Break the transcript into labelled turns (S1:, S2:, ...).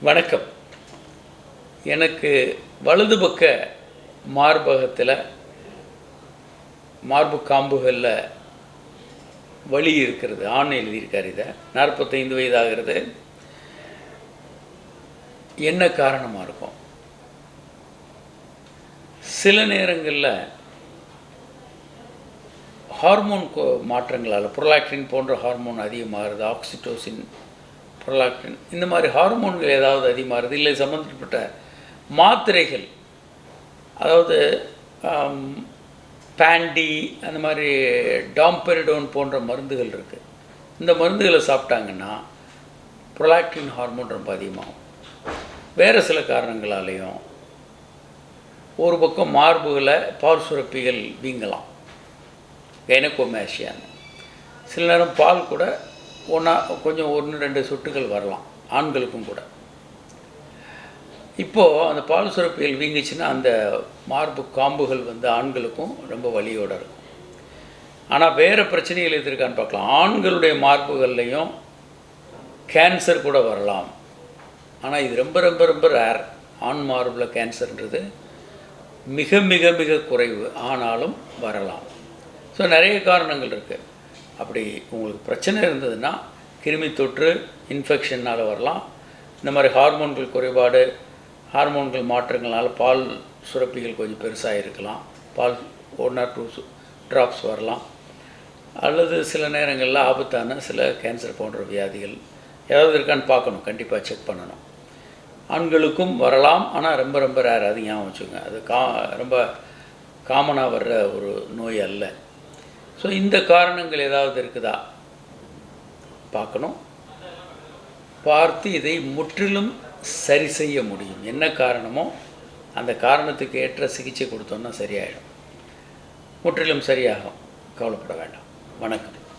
S1: வணக்கம். எனக்கு வலது பக்க மார்பகத்தில் மார்பு காம்புகளில் வலி இருக்கிறது. ஆண் எழுதியிருக்கார். இதை 45 வயதாகிறது. என்ன காரணமாக இருக்கும்? சில நேரங்களில் ஹார்மோன் மாற்றங்களால் புரோலாக்டின் போன்ற ஹார்மோன் அதிகமாகிறது. ஆக்சிடோசின், புரோலாக்டின், இந்த மாதிரி ஹார்மோன்கள் ஏதாவது அதிகமாகிறது, இல்லை சம்மந்தப்பட்ட மாத்திரைகள், அதாவது பேண்டி, அந்த மாதிரி டாம்பெரிடோன் போன்ற மருந்துகள் இருக்குது. இந்த மருந்துகளை சாப்பிட்டாங்கன்னா புரோலாக்டின் ஹார்மோன் ரொம்ப அதிகமாகும். வேறு சில காரணங்களாலேயும் ஒரு பக்கம் மார்புகளை பால் சுரப்பிகள் வீங்கலாம், கைனகோமேஷியான்னு. சில நேரம் பால் கூட கொஞ்சம் 1-2 சொட்டுகள் வரலாம், ஆண்களுக்கும் கூட. இப்போது அந்த பால் சுரப்பிகள் வீங்கிச்சுன்னா அந்த மார்பு காம்புகள் ஆண்களுக்கும் ரொம்ப வலியோடு இருக்கும். ஆனால் வேறு பிரச்சனைகள் எது இருக்கான்னு பார்க்கலாம். ஆண்களுடைய மார்புகள்லையும் கேன்சர் கூட வரலாம். ஆனால் இது ரொம்ப ரொம்ப ரொம்ப ரேர். ஆண் மார்பில் கேன்சர்ன்றது மிக மிக மிக குறைவு, ஆனாலும் வரலாம். ஸோ நிறைய காரணங்கள் இருக்குது. அப்படி உங்களுக்கு பிரச்சனை இருந்ததுன்னா கிருமி தொற்று, இன்ஃபெக்ஷனால் வரலாம். இந்த மாதிரி ஹார்மோன்கள் குறைபாடு, ஹார்மோன்கள் மாற்றங்களால் பால் சுரப்பிகள் கொஞ்சம் பெருசாக இருக்கலாம், பால் 1 or 2 ட்ராப்ஸ் வரலாம். அல்லது சில நேரங்களில் ஆபத்தான சில கேன்சர் போன்ற வியாதிகள் ஏதாவது இருக்கான்னு பார்க்கணும், கண்டிப்பாக செக் பண்ணணும். ஆண்களுக்கும் வரலாம், ஆனால் ரொம்ப ரொம்ப ரேர். அது ஞாபகம் வச்சுக்கோங்க. அது ரொம்ப காமனாக வர்ற ஒரு நோய் அல்ல. ஸோ இந்த காரணங்கள் ஏதாவது இருக்குதா பார்க்கணும். பார்த்து இதை முற்றிலும் சரி செய்ய முடியும். என்ன காரணமோ அந்த காரணத்துக்கு ஏற்ற சிகிச்சை கொடுத்தோன்னா சரியாயிடும், முற்றிலும் சரியாகும். கவலைப்பட வேண்டாம். வணக்கம்.